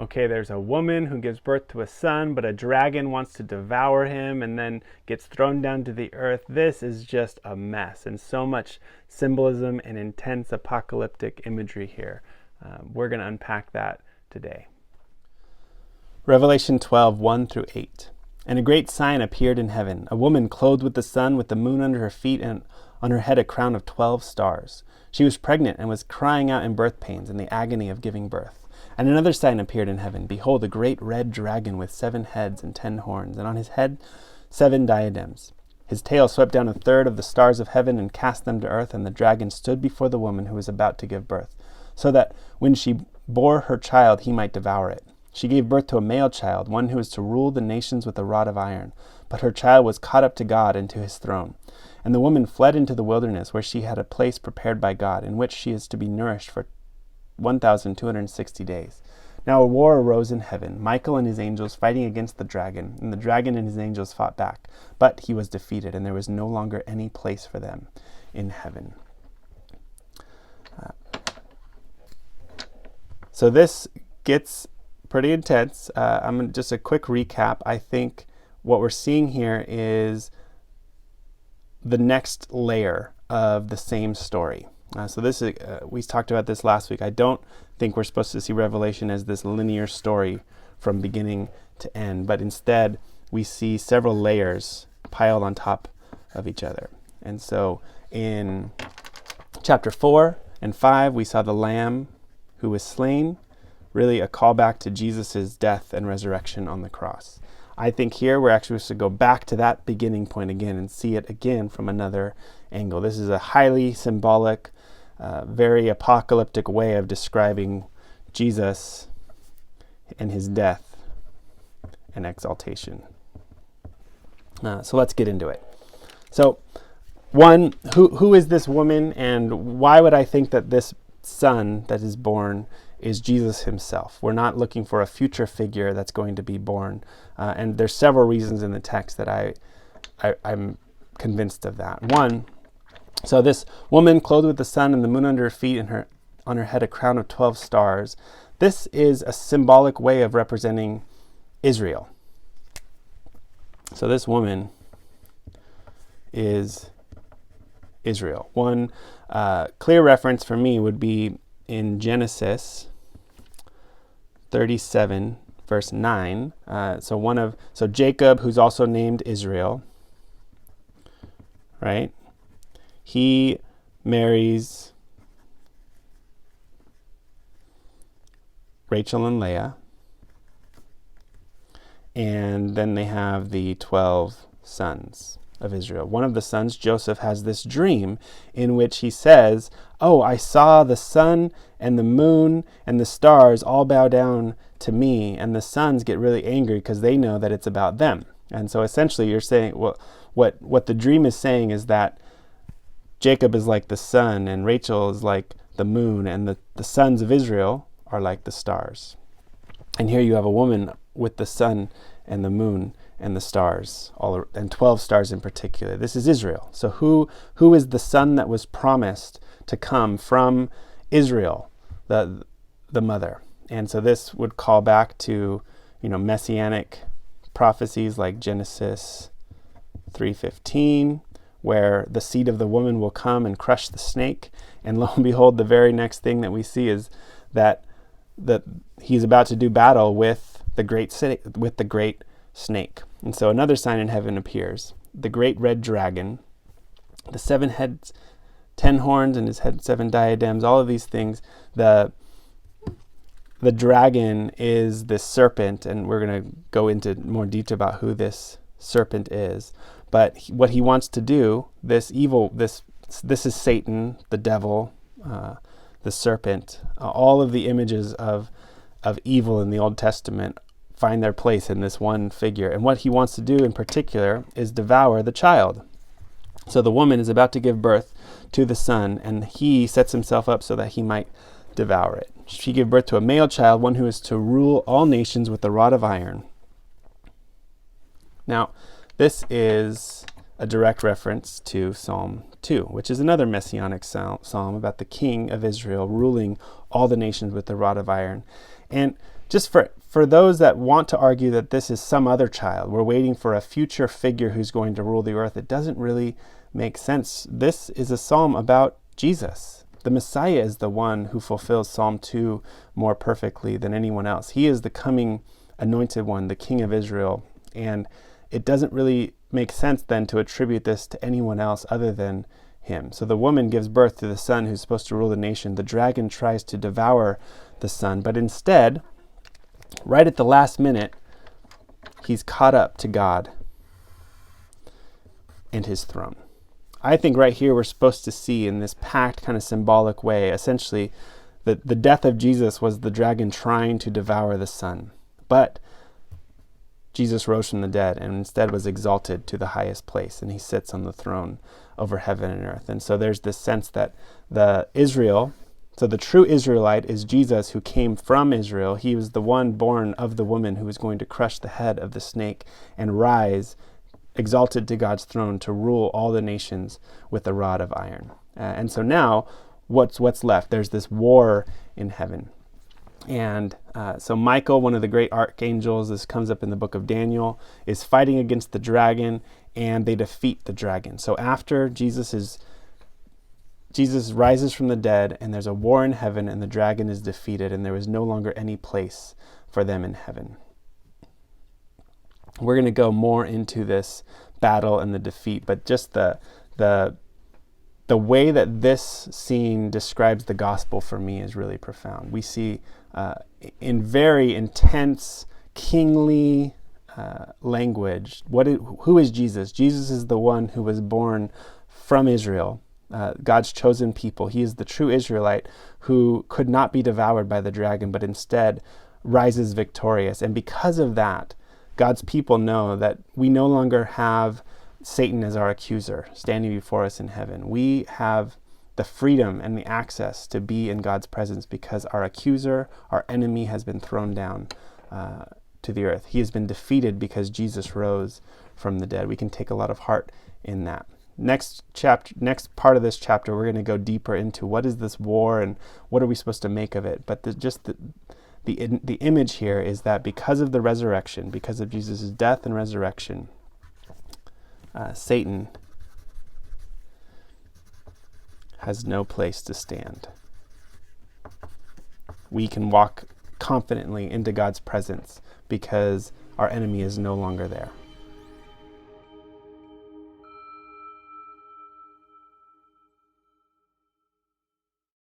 okay, there's a woman who gives birth to a son, but a dragon wants to devour him and then gets thrown down to the earth. This is just a mess, and so much symbolism and intense apocalyptic imagery here. We're going to unpack that today. Revelation 12, 1 through 8. And a great sign appeared in heaven, a woman clothed with the sun, with the moon under her feet, and on her head a crown of 12 stars. She was pregnant and was crying out in birth pains and the agony of giving birth. And another sign appeared in heaven. Behold, a great red dragon with 7 heads and 10 horns, and on his head 7 diadems. His tail swept down a third of the stars of heaven and cast them to earth, and the dragon stood before the woman who was about to give birth, so that when she bore her child he might devour it. She gave birth to a male child, one who is to rule the nations with a rod of iron. But her child was caught up to God and to his throne. And the woman fled into the wilderness, where she had a place prepared by God, in which she is to be nourished for 1,260 days. Now a war arose in heaven, Michael and his angels fighting against the dragon, and the dragon and his angels fought back. But he was defeated, and there was no longer any place for them in heaven. So this gets pretty intense. Just a quick recap. I think what we're seeing here is the next layer of the same story. So this is, we talked about this last week. I don't think we're supposed to see Revelation as this linear story from beginning to end, but instead we see several layers piled on top of each other. And so in chapter 4 and 5, we saw the Lamb who was slain, really a callback to Jesus' death and resurrection on the cross. I think here we're actually supposed to go back to that beginning point again and see it again from another angle. This is a highly symbolic, very apocalyptic way of describing Jesus and his death and exaltation. So let's get into it. So one, who is this woman, and why would I think that this son that is born is Jesus himself? We're not looking for a future figure that's going to be born. And there's several reasons in the text that I'm convinced of that. One, so this woman clothed with the sun and the moon under her feet, and on her head a crown of 12 stars. This is a symbolic way of representing Israel. So this woman is Israel. One clear reference for me would be in Genesis 37, verse 9. So Jacob, who's also named Israel, right? He marries Rachel and Leah, and then they have the 12 sons of Israel. One of the sons, Joseph, has this dream in which he says, "Oh, I saw the sun and the moon and the stars all bow down to me," and the sons get really angry because they know that it's about them. And so essentially you're saying, well, what the dream is saying is that Jacob is like the sun and Rachel is like the moon, and the sons of Israel are like the stars. And here you have a woman with the sun and the moon and the stars, and 12 stars in particular. This is Israel. So who is the son that was promised to come from Israel, the mother? And so this would call back to, messianic prophecies like Genesis 3:15, where the seed of the woman will come and crush the snake. And lo and behold, the very next thing that we see is that he's about to do battle with the great snake. And so another sign in heaven appears, the great red dragon, the 7 heads, 10 horns, and his head 7 diadems, all of these things. The dragon is this serpent, and we're going to go into more detail about who this serpent is. But what he wants to do, this is Satan, the devil, the serpent. All of the images of evil in the Old Testament find their place in this one figure. And what he wants to do in particular is devour the child. So the woman is about to give birth to the son, and he sets himself up so that he might devour it. She gave birth to a male child, one who is to rule all nations with a rod of iron. Now, this is a direct reference to Psalm 2, which is another messianic psalm about the king of Israel ruling all the nations with the rod of iron. And just for those that want to argue that this is some other child, we're waiting for a future figure who's going to rule the earth, it doesn't really make sense. This is a psalm about Jesus. The Messiah is the one who fulfills Psalm 2 more perfectly than anyone else. He is the coming anointed one, the King of Israel. And it doesn't really make sense then to attribute this to anyone else other than him. So the woman gives birth to the son who's supposed to rule the nation. The dragon tries to devour the son, but instead, right at the last minute, he's caught up to God and his throne. I think right here we're supposed to see in this packed kind of symbolic way, essentially, that the death of Jesus was the dragon trying to devour the son. But Jesus rose from the dead and instead was exalted to the highest place, and he sits on the throne over heaven and earth. And so there's this sense that the true Israelite is Jesus, who came from Israel. He was the one born of the woman who was going to crush the head of the snake and rise exalted to God's throne to rule all the nations with a rod of iron. And so now, what's left? There's this war in heaven. And so Michael, one of the great archangels, this comes up in the book of Daniel, is fighting against the dragon, and they defeat the dragon. So after Jesus rises from the dead, and there's a war in heaven, and the dragon is defeated, and there is no longer any place for them in heaven. We're going to go more into this battle and the defeat, but just the way that this scene describes the gospel for me is really profound. We see in very intense, kingly language, who is Jesus? Jesus is the one who was born from Israel, God's chosen people. He is the true Israelite who could not be devoured by the dragon, but instead rises victorious. And because of that, God's people know that we no longer have Satan as our accuser standing before us in heaven. We have the freedom and the access to be in God's presence because our accuser, our enemy, has been thrown down to the earth. He has been defeated because Jesus rose from the dead. We can take a lot of heart in that. Next part of this chapter, we're going to go deeper into what is this war and what are we supposed to make of it. But the image here is that because of the resurrection, because of Jesus' death and resurrection, Satan has no place to stand. We can walk confidently into God's presence because our enemy is no longer there.